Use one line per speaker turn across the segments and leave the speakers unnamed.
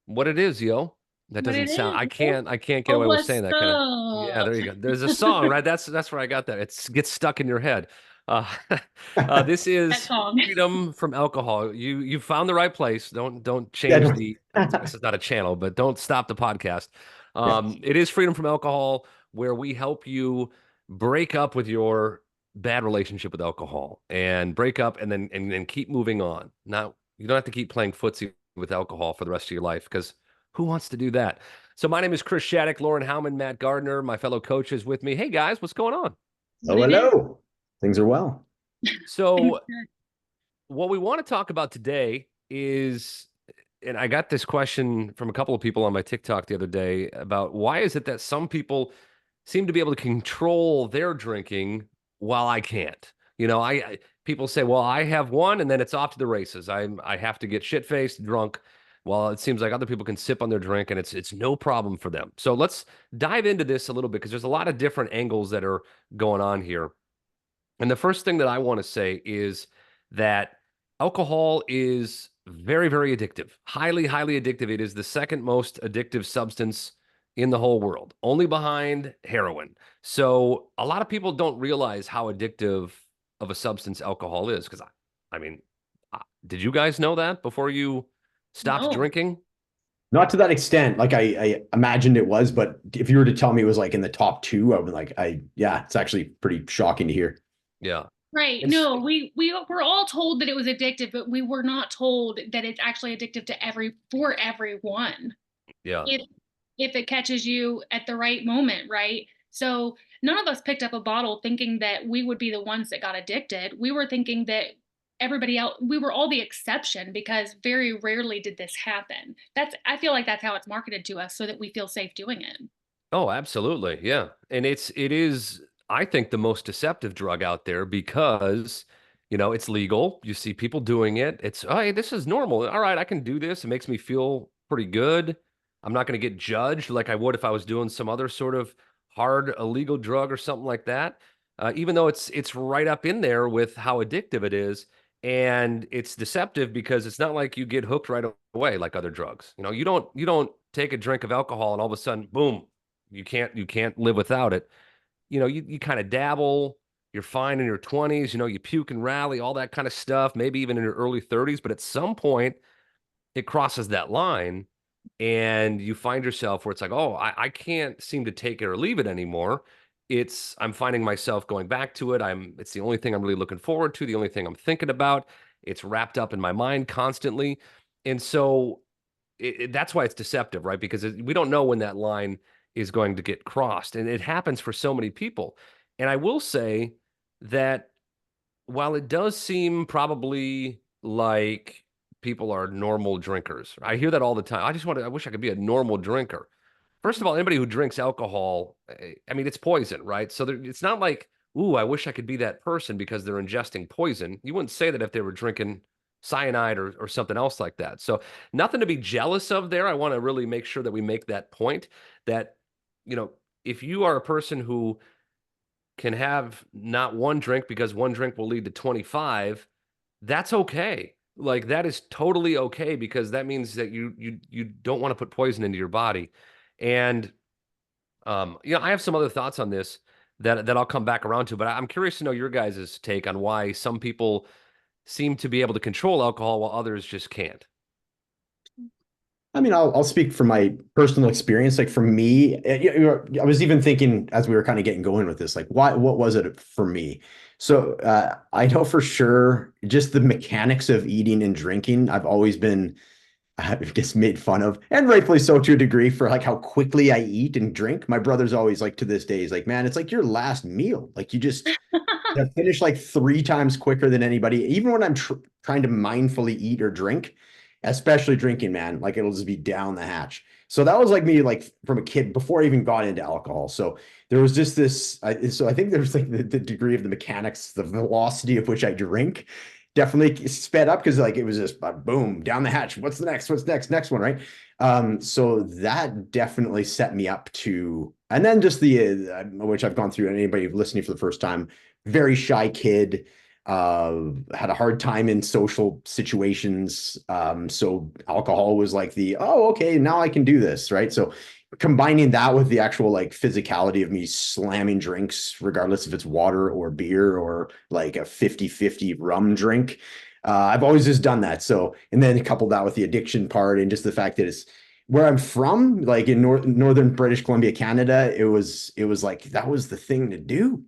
what it is, yo. That
What
doesn't
it
sound.
is.
I can't get
Oh,
away with
what's
saying that kind of. Yeah,
up?
there you go. There's a song, right? That's where I got that. It gets stuck in your head. Uh, this
That
is
song.
freedom from alcohol. You found the right place. Don't
Yeah.
change the. This is not a channel, but don't stop the podcast.
Yeah.
It is freedom from alcohol, where we help you break up with your bad relationship with alcohol and break up and then keep moving on. Now, you don't have to keep playing footsie with alcohol for the rest of your life because who wants to do that? So my name is Chris Shatek, Lauren Howman, Matt Gardner, my fellow coaches with me. Hey guys, what's going on?
What
Oh,
it is.
hello. Things are well.
Things
So
good.
what we want to talk about today is, and I got this question from a couple of people on my TikTok the other day about why is it that some people seem to be able to control their drinking while I can't? People say, well, I have one and then it's off to the races. I have to get shit faced, drunk. Well, it seems like other people can sip on their drink and it's no problem for them. So let's dive into this a little bit because there's a lot of different angles that are going on here. And the first thing that I want to say is that alcohol is very, very addictive, highly, highly addictive. It is the second most addictive substance in the whole world, only behind heroin. So a lot of people don't realize how addictive of a substance alcohol is. Because I mean, did you guys know that before you stopped
No.
drinking?
Not to that extent, like I imagined it was, but if you were to tell me it was like in the top two, I would be like, yeah, it's actually pretty shocking to hear.
Yeah.
Right.
And
No, we were all told that it was addictive, but we were not told that it's actually addictive to for everyone.
yeah.
If if it catches you at the right moment, right? So none of us picked up a bottle thinking that we would be the ones that got addicted. We were thinking that everybody else, we were all the exception because very rarely did this happen. I feel like that's how it's marketed to us so that we feel safe doing it.
Oh, absolutely. Yeah. And it is, I think, the most deceptive drug out there because, it's legal. You see people doing it. It's, oh, hey, this is normal. All right, I can do this. It makes me feel pretty good. I'm not going to get judged like I would if I was doing some other sort of hard illegal drug or something like that. Even though it's right up in there with how addictive it is. And it's deceptive because it's not like you get hooked right away like other drugs. You don't take a drink of alcohol and all of a sudden, boom, you can't live without it. You kind of dabble, you're fine in your 20s, you puke and rally, all that kind of stuff, maybe even in your early 30s, but at some point it crosses that line and you find yourself where it's like, oh, I can't seem to take it or leave it anymore. I'm finding myself going back to it. It's the only thing I'm really looking forward to, the only thing I'm thinking about. It's wrapped up in my mind constantly. And so that's why it's deceptive, right? Because we don't know when that line is going to get crossed. And it happens for so many people. And I will say that while it does seem probably like people are normal drinkers, I hear that all the time. I wish I could be a normal drinker. First of all, anybody who drinks alcohol, I mean, it's poison, right? So it's not like, ooh, I wish I could be that person because they're ingesting poison. You wouldn't say that if they were drinking cyanide or something else like that. So nothing to be jealous of there. I want to really make sure that we make that point that, you know, if you are a person who can have not one drink because one drink will lead to 25, that's okay. Like that is totally okay because that means that you don't want to put poison into your body. And I have some other thoughts on this that I'll come back around to, but I'm curious to know your guys' take on why some people seem to be able to control alcohol while others just can't.
I mean, I'll speak from my personal experience. Like for me, I was even thinking as we were kind of getting going with this, like what was it for me? So I know for sure just the mechanics of eating and drinking. I've always been, I guess, made fun of, and rightfully so to a degree, for like how quickly I eat and drink. My brother's always like to this day, he's like, man, it's like your last meal. Like you just finish like three times quicker than anybody. Even when I'm trying to mindfully eat or drink, especially drinking, man, like it'll just be down the hatch. So that was like me, like from a kid before I even got into alcohol. So there was just this. So I think there's like the degree of the mechanics, the velocity of which I drink, definitely sped up because like it was just boom down the hatch. What's the next? What's next? Next one, right? So that definitely set me up to, and then just the which I've gone through. Anybody listening for the first time, very shy kid. had a hard time in social situations. So alcohol was like oh, okay, now I can do this, right? So combining that with the actual like physicality of me slamming drinks, regardless if it's water or beer or like a 50-50 rum drink. I've always just done that. So, and then couple that with the addiction part and just the fact that it's where I'm from, like in northern British Columbia, Canada, it was like that was the thing to do,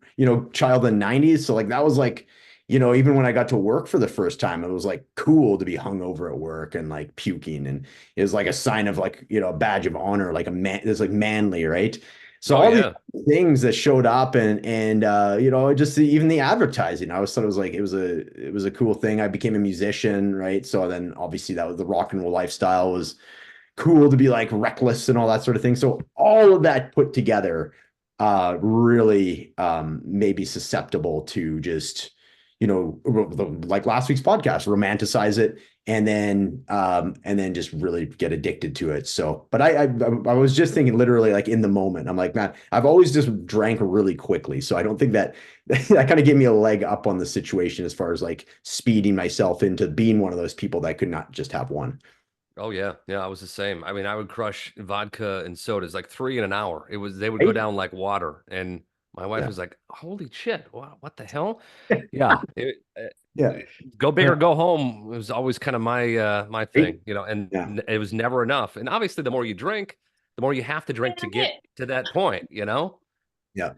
child in the 90s. So like that was like, even when I got to work for the first time, it was like cool to be hungover at work and like puking. And it was like a sign of like, a badge of honor, like a man, it's like manly, right? So
Oh
all these
yeah.
things that showed up and just even the advertising, I always thought it was like it was a cool thing. I became a musician, right? So then obviously that was the rock and roll lifestyle was cool to be like reckless and all that sort of thing. So all of that put together really may be susceptible to just, like last week's podcast, romanticize it and then just really get addicted to it. So, but I was just thinking literally like in the moment, I'm like, man, I've always just drank really quickly. So I don't think that that kind of gave me a leg up on the situation as far as like speeding myself into being one of those people that could not just have one.
Oh yeah, yeah, I was the same. I mean, I would crush vodka and sodas like three in an hour. They would go
Right?
down like water, and my wife
Yeah.
was like, "Holy shit, what the hell?" Yeah,
Yeah.
go big
Yeah.
or go home was always kind of my
Right?
thing, and
Yeah.
it was never enough. And obviously, the more you drink, the more you have to drink to get
Slam
to that point.
Yeah.
Yeah,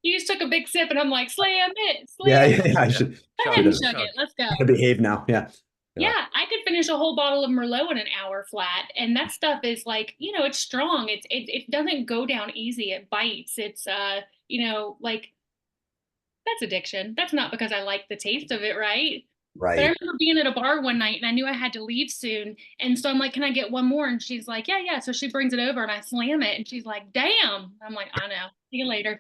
you just took a big sip, and I'm like, slam it,
Yeah.
slam
Yeah.
it.
Yeah. I
yeah,
Go
should
ahead
chug,
and
have
chug
chug.
it. Let's go.
behave now. Yeah.
Yeah,
Yeah, I could finish a whole bottle of Merlot in an hour flat, and that stuff is like, it's strong. It doesn't go down easy. It bites. It's like that's addiction. That's not because I like the taste of it, right? But I
Right.
remember being at a bar one night and I knew I had to leave soon. And so I'm like, can I get one more? And she's like, yeah, yeah. So she brings it over and I slam it. And she's like, damn. I'm like, I know. See you later.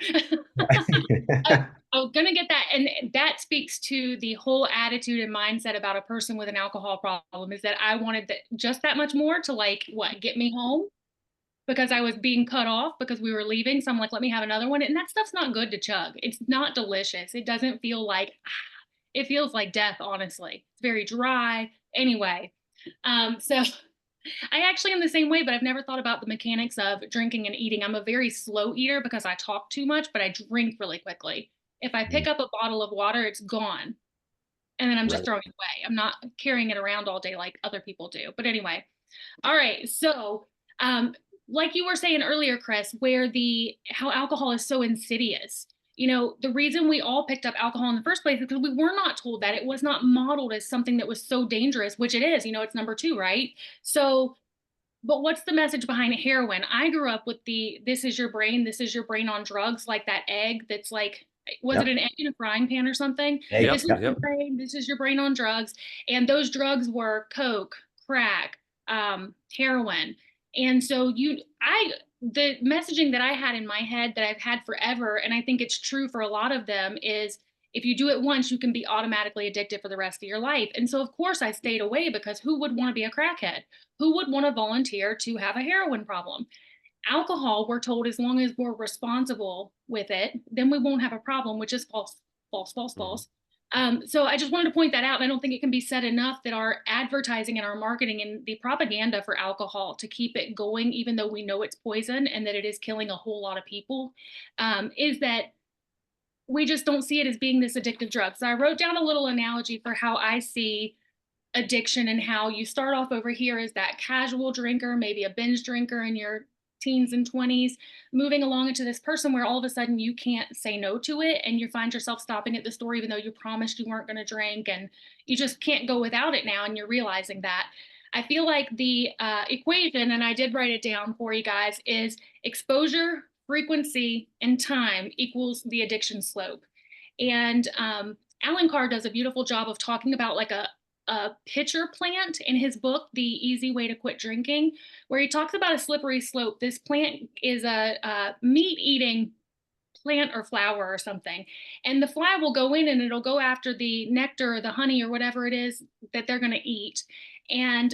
I, I was going to get that. And that speaks to the whole attitude and mindset about a person with an alcohol problem is that I wanted just that much more to like, what, get me home? Because I was being cut off because we were leaving. So I'm like, let me have another one. And that stuff's not good to chug. It's not delicious. It doesn't feel like, it feels like death, honestly. It's very dry. Anyway, so I actually am the same way, but I've never thought about the mechanics of drinking and eating. I'm a very slow eater because I talk too much, but I drink really quickly. If I pick up a bottle of water, it's gone. And then I'm just
Right.
throwing it away. I'm not carrying it around all day like other people do. But anyway, all right. So, um, like you were saying earlier, Chris, where how alcohol is so insidious. The reason we all picked up alcohol in the first place is because we were not told that it was not modeled as something that was so dangerous, which it is. It's number two, right? So, but what's the message behind heroin? I grew up with this is your brain on drugs, like that egg that's like, was it
Yep.
an egg in a frying pan or something?
Egg.
yep,
This is
Yep.
your
yep.
brain, this is your brain on drugs. And those drugs were coke, crack, heroin. And so the messaging that I had in my head that I've had forever, and I think it's true for a lot of them, is if you do it once, you can be automatically addicted for the rest of your life. And so, of course, I stayed away because who would want to be a crackhead? Who would want to volunteer to have a heroin problem? Alcohol, we're told, as long as we're responsible with it, then we won't have a problem, which is false, false, false,
Mhm.
false. So I just wanted to point that out. I don't think it can be said enough that our advertising and our marketing and the propaganda for alcohol to keep it going, even though we know it's poison and that it is killing a whole lot of people, is that we just don't see it as being this addictive drug. So I wrote down a little analogy for how I see addiction and how you start off over here as that casual drinker, maybe a binge drinker in your teens and 20s, moving along into this person where all of a sudden you can't say no to it and you find yourself stopping at the store even though you promised you weren't going to drink and you just can't go without it now and you're realizing that. I feel like the equation, and I did write it down for you guys, is exposure, frequency, and time equals the addiction slope. And Alan Carr does a beautiful job of talking about like a pitcher plant in his book, The Easy Way to Quit Drinking, where he talks about a slippery slope. This plant is a meat eating plant or flower or something. And the fly will go in and it'll go after the nectar or the honey or whatever it is that they're going to eat. And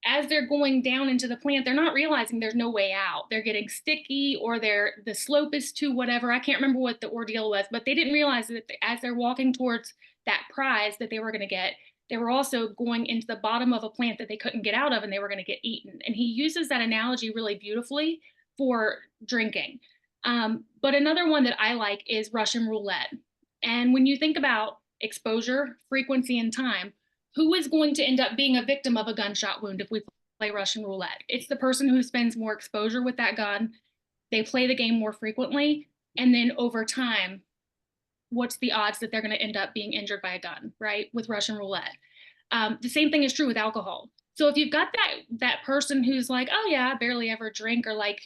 as they're going down into the plant, they're not realizing there's no way out. They're getting sticky, or the slope is too whatever. I can't remember what the ordeal was, but they didn't realize that as they're walking towards that prize that they were going to get, they were also going into the bottom of a plant that they couldn't get out of, and they were going to get eaten. And he uses that analogy really beautifully for drinking. But another one that I like is Russian roulette. And when you think about exposure, frequency, and time, who is going to end up being a victim of a gunshot wound if we play Russian roulette? It's the person who spends more exposure with that gun. They play the game more frequently. And then over time, what's the odds that they're going to end up being injured by a gun, right? With Russian roulette. The same thing is true with alcohol. So if you've got that person who's like, oh yeah, I barely ever drink, or like,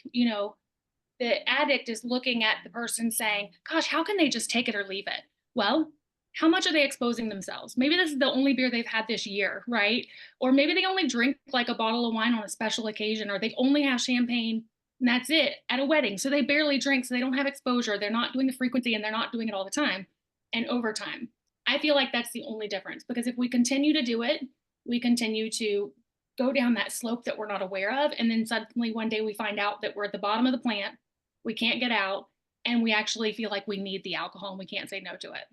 the addict is looking at the person saying, gosh, how can they just take it or leave it? Well, how much are they exposing themselves? Maybe this is the only beer they've had this year, right? Or maybe they only drink like a bottle of wine on a special occasion, or they only have champagne and that's it at a wedding. So they barely drink, so they don't have exposure. They're not doing the frequency, and they're not doing it all the time and over time. I feel like that's the only difference, because if we continue to do it, we continue to go down that slope that we're not aware of. And then suddenly one day we find out that we're at the bottom of the plant, we can't get out, and we actually feel like we need the alcohol and we can't say no to it.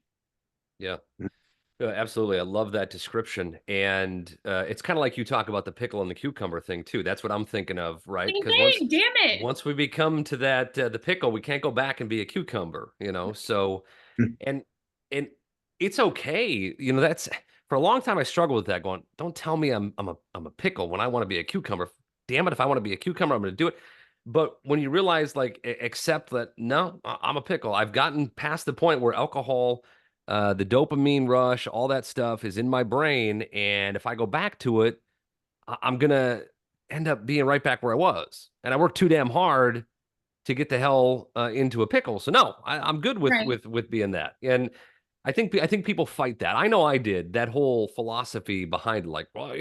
Yeah. Yeah, absolutely. I love that description. And it's kind of like you talk about the pickle and the cucumber thing too. That's what I'm thinking of, right?
Same
Because once
thing, damn it.
once we become to that the pickle, we can't go back and be a cucumber, So and and it's okay. That's for a long time I struggled with that going, don't tell me I'm a pickle when I want to be a cucumber. Damn it, if I want to be a cucumber, I'm going to do it. But when you realize, like, accept that, no, I'm a pickle. I've gotten past the point where alcohol, the dopamine rush, all that stuff is in my brain. And if I go back to it, I'm going to end up being right back where I was. And I worked too damn hard to get the hell into a pickle. So no, I'm good with
Right.
being that. And I think people fight that. I know I did that whole philosophy behind, like, well,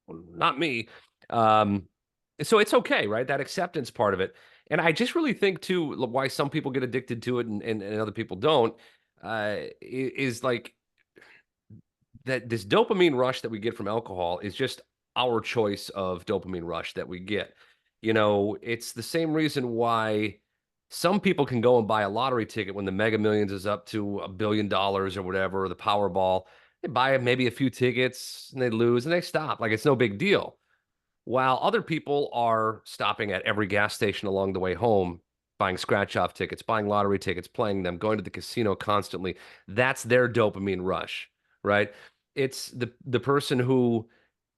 not me. Um, so it's okay, right? That acceptance part of it. And I just really think too why some people get addicted to it and other people don't is like that this dopamine rush that we get from alcohol is just our choice of dopamine rush that we get. It's the same reason why some people can go and buy a lottery ticket when the Mega Millions is up to $1 billion or whatever, or the Powerball. They buy maybe a few tickets and they lose and they stop. Like, it's no big deal. While other people are stopping at every gas station along the way home, buying scratch off tickets, buying lottery tickets, playing them, going to the casino constantly. That's their dopamine rush, right? It's the person who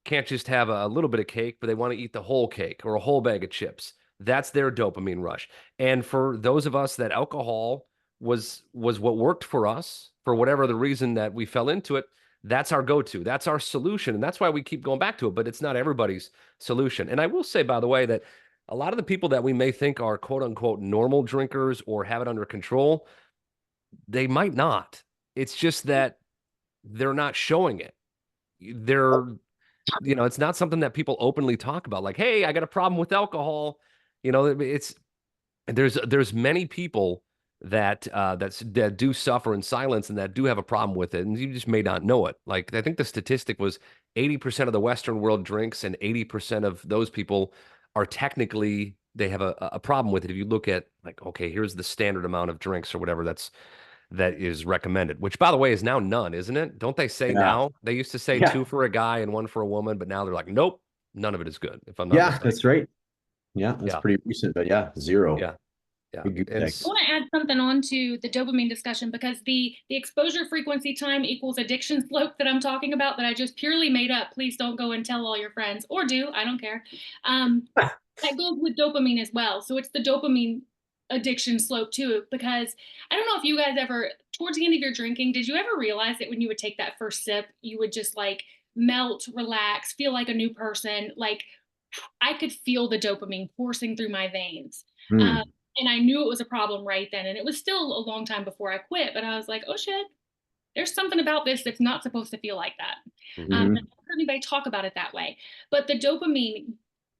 can't just have a little bit of cake, but they want to eat the whole cake or a whole bag of chips. That's their dopamine rush. And for those of us that alcohol was what worked for us for whatever the reason that we fell into it, that's our go-to. That's our solution. And that's why we keep going back to it, but it's not everybody's solution. And I will say, by the way, that a lot of the people that we may think are quote unquote normal drinkers or have it under control, they might not. It's just that they're not showing it. They're, it's not something that people openly talk about. Like, hey, I got a problem with alcohol. It's there's many people that do suffer in silence and that do have a problem with it, and you just may not know it. Like, I think the statistic was 80% of the Western world drinks, and 80% of those people are technically they have a problem with it. If you look at, like, okay, here's the standard amount of drinks or whatever that is recommended, which, by the way, is now none, isn't it? Don't they say
Yeah.
now? They used to say
Yeah.
two for a guy and one for a woman, but now they're like, nope, none of it is good, if I'm not
Yeah,
mistaken.
that's right. Yeah, that's
Yeah,
pretty recent, but yeah, zero.
yeah, yeah.
Good
And
tech.
I want to add something on to the dopamine discussion, because the exposure frequency time equals addiction slope that I'm talking about, that I just purely made up. Please don't go and tell all your friends, or do, I don't care. That goes with dopamine as well. So it's the dopamine addiction slope too, because I don't know if you guys ever, towards the end of your drinking, did you ever realize that when you would take that first sip, you would just like melt, relax, feel like a new person? Like, I could feel the dopamine coursing through my veins. Um,
Hmm.
and I knew it was a problem right then. And it was still a long time before I quit, but I was like, oh shit, there's something about this that's not supposed to feel like that.
mhm.
And
Hmm.
I've never heard anybody talk about it that way. But the dopamine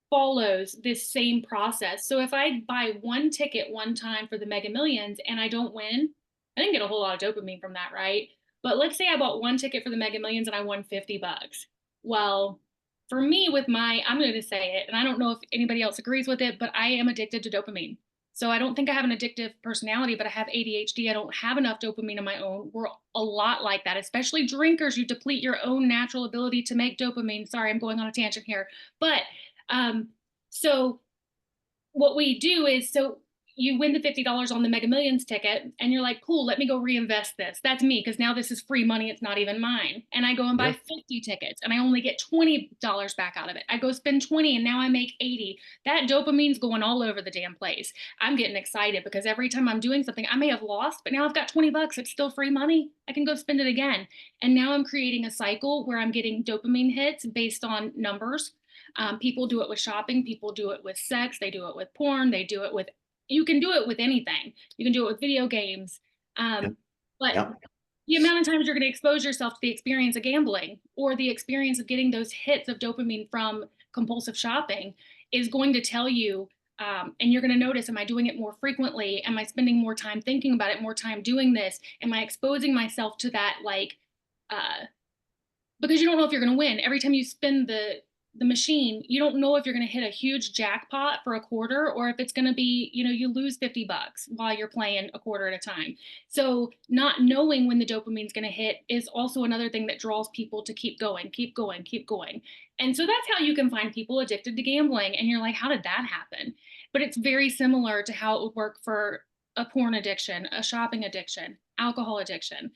follows this same process. So if I buy one ticket one time for the Mega Millions and I don't win, I didn't get a whole lot of dopamine from that, right? But let's say I bought one ticket for the Mega Millions and I won $50. Well, for me, with I'm going to say it, and I don't know if anybody else agrees with it, but I am addicted to dopamine. So I don't think I have an addictive personality, but I have ADHD. I don't have enough dopamine on my own. We're a lot like that, especially drinkers. You deplete your own natural ability to make dopamine. Sorry, I'm going on a tangent here. But so what we do is, so you win the $50 on the Mega Millions ticket and you're like, cool, let me go reinvest this. That's me, because now this is free money. It's not even mine. And I go and buy
Yeah.
50 tickets and I only get $20 back out of it. I go spend 20 and now I make 80. That dopamine's going all over the damn place. I'm getting excited because every time I'm doing something, I may have lost, but now I've got 20 bucks. It's still free money. I can go spend it again. And now I'm creating a cycle where I'm getting dopamine hits based on numbers. People do it with shopping. People do it with sex. They do it with porn. They do it with, you can do it with anything. You can do it with video games.
Yep.
But
Yep.
the amount of times you're going to expose yourself to the experience of gambling or the experience of getting those hits of dopamine from compulsive shopping is going to tell you, and you're going to notice, am I doing it more frequently? Am I spending more time thinking about it, more time doing this? Am I exposing myself to that, like, because you don't know if you're going to win. Every time you spin the machine, you don't know if you're going to hit a huge jackpot for a quarter or if it's going to be, you lose 50 bucks while you're playing a quarter at a time. So not knowing when the dopamine's going to hit is also another thing that draws people to keep going, keep going, keep going. And so that's how you can find people addicted to gambling. And you're like, how did that happen? But it's very similar to how it would work for a porn addiction, a shopping addiction, alcohol addiction.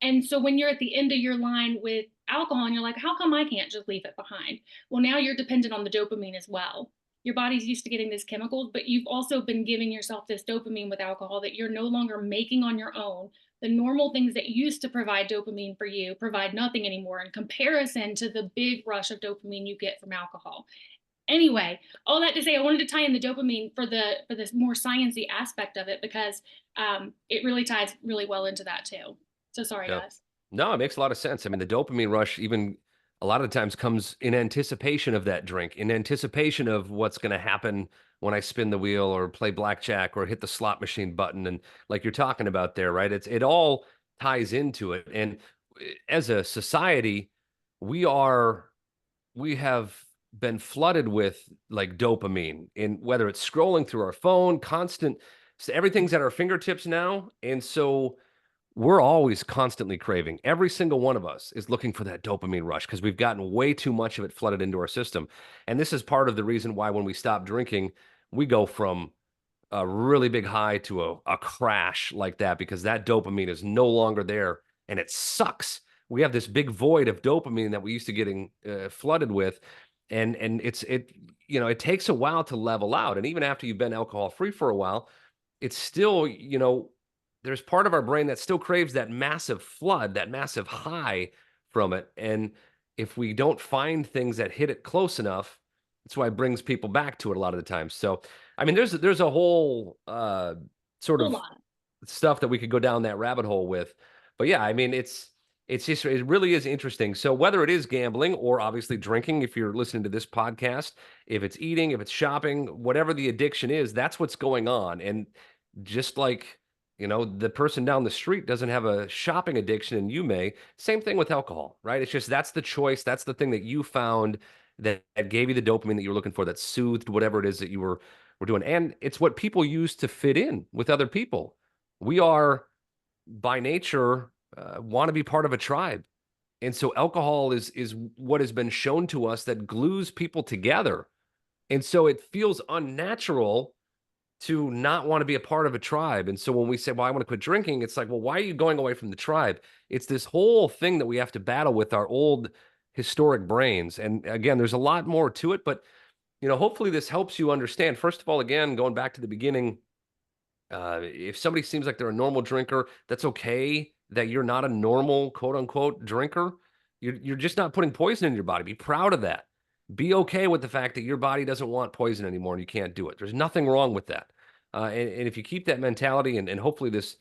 And so when you're at the end of your line with alcohol and you're like, how come I can't just leave it behind? Well, now you're dependent on the dopamine as well. Your body's used to getting these chemicals, but you've also been giving yourself this dopamine with alcohol that you're no longer making on your own. The normal things that used to provide dopamine for you provide nothing anymore in comparison to the big rush of dopamine you get from alcohol. Anyway, all that to say, I wanted to tie in the dopamine for this more sciencey aspect of it because it really ties really well into that too. So sorry,
Yeah.
guys.
No, it makes a lot of sense. I mean, the dopamine rush even a lot of times comes in anticipation of that drink, in anticipation of what's going to happen when I spin the wheel or play blackjack or hit the slot machine button. And like you're talking about there, right? It all ties into it. And as a society, we are we have been flooded with like dopamine in whether it's scrolling through our phone, constant, so everything's at our fingertips now. And so we're always constantly craving. Every single one of us is looking for that dopamine rush because we've gotten way too much of it flooded into our system. And this is part of the reason why when we stop drinking, we go from a really big high to a crash like that because that dopamine is no longer there and it sucks. We have this big void of dopamine that we used to getting flooded with. And it takes a while to level out. And even after you've been alcohol free for a while, it's still, there's part of our brain that still craves that massive flood, that massive high from it. And if we don't find things that hit it close enough, that's why it brings people back to it a lot of the time. So, I mean, there's a whole sort
Hold
of
on.
stuff that we could go down that rabbit hole with. But yeah, I mean, it really is interesting. So whether it is gambling or obviously drinking, if you're listening to this podcast, if it's eating, if it's shopping, whatever the addiction is, that's what's going on. And just like, the person down the street doesn't have a shopping addiction and you may, same thing with alcohol, right? It's just that's the choice. That's the thing that you found that gave you the dopamine that you were looking for, that soothed whatever it is that you were doing. And it's what people use to fit in with other people. We are by nature want to be part of a tribe. And so alcohol is what has been shown to us that glues people together. And so it feels unnatural to not want to be a part of a tribe. And so when we say, well, I want to quit drinking, it's like, well, why are you going away from the tribe? It's this whole thing that we have to battle with our old historic brains. And again, there's a lot more to it, but hopefully this helps you understand. First of all, again, going back to the beginning, if somebody seems like they're a normal drinker, that's okay that you're not a normal quote unquote drinker. You're just not putting poison in your body. Be proud of that. Be okay with the fact that your body doesn't want poison anymore and you can't do it. There's nothing wrong with that. And if you keep that mentality and hopefully this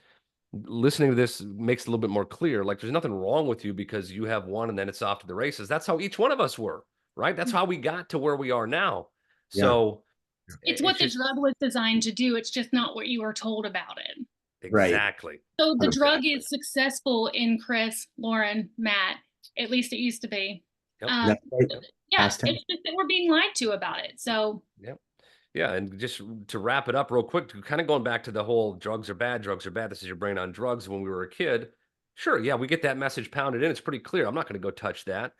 listening to this makes it a little bit more clear, like there's nothing wrong with you because you have one and then it's off to the races. That's how each one of us were, right? That's how we got to where we are now.
Yeah.
So
It's
it's
what the
just
drug was designed to do. It's just not what you were told about it.
Right.
exactly.
So the drug
Exactly.
is successful in Chris, Lauren, Matt. At least it used to be.
Yep.
Um,
That's right.
yeah,
Past tense.
it's just that we're being lied to about it. So,
Yep. Yeah, and just to wrap it up real quick, kind of going back to the whole drugs are bad, drugs are bad. This is your brain on drugs. When we were a kid, sure, yeah, we get that message pounded in. It's pretty clear. I'm not going to go touch that.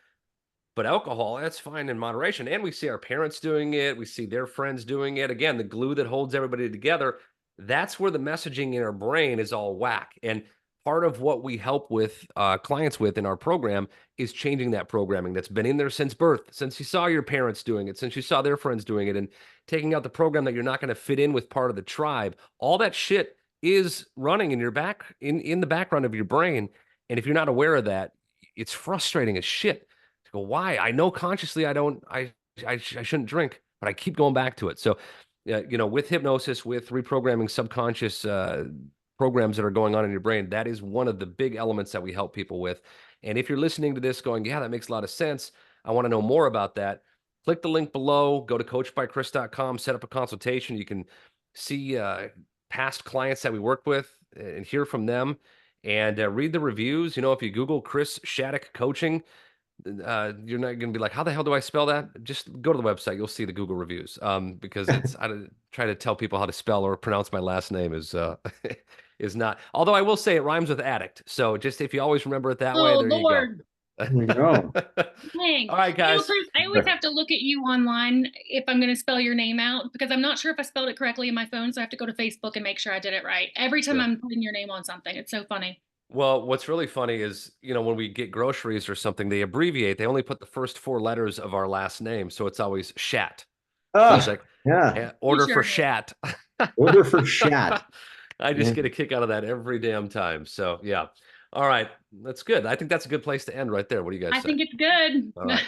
But alcohol, that's fine in moderation. And we see our parents doing it. We see their friends doing it. Again, the glue that holds everybody together. That's where the messaging in our brain is all whack. And part of what we help with clients with in our program is changing that programming that's been in there since birth, since you saw your parents doing it, since you saw their friends doing it, and taking out the program that you're not going to fit in with part of the tribe. All that shit is running in your in the background of your brain. And if you're not aware of that, it's frustrating as shit to go, why? I know consciously I shouldn't drink, but I keep going back to it. So, with hypnosis, with reprogramming subconscious programs that are going on in your brain, that is one of the big elements that we help people with. And if you're listening to this going, yeah, that makes a lot of sense, I want to know more about that, click the link below, go to coachedbychris.com, set up a consultation. You can see past clients that we work with and hear from them and read the reviews. If you Google Chris Shatek coaching, you're not going to be like, how the hell do I spell that? Just go to the website. You'll see the Google reviews. Because I try to tell people how to spell or pronounce my last name is is not. Although I will say it rhymes with addict. So just if you always remember it that way,
oh
there you go.
Lord,
There we go.
dang.
All right, guys.
Chris, I always have to look at you online if I'm going to spell your name out because I'm not sure if I spelled it correctly in my phone. So I have to go to Facebook and make sure I did it right every time
Yeah.
I'm putting your name on something. It's so funny.
Well, what's really funny is, when we get groceries or something, they abbreviate. They only put the first four letters of our last name, so it's always Shat. So it's
Ah,
like,
yeah.
You
order
sure
for
did.
Shat.
Order for Shat.
I
Yeah.
just get a kick out of that every damn time. So yeah. All right. That's good. I think that's a good place to end right there. What do you guys
I
say?
think it's good.
All right.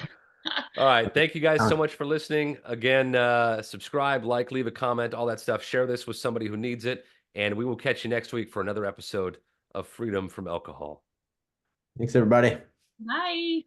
All right. Thank you guys so
Ah,
much for listening. Again, subscribe, like, leave a comment, all that stuff. Share this with somebody who needs it. And we will catch you next week for another episode of Freedom from Alcohol.
thanks, everybody.
Bye.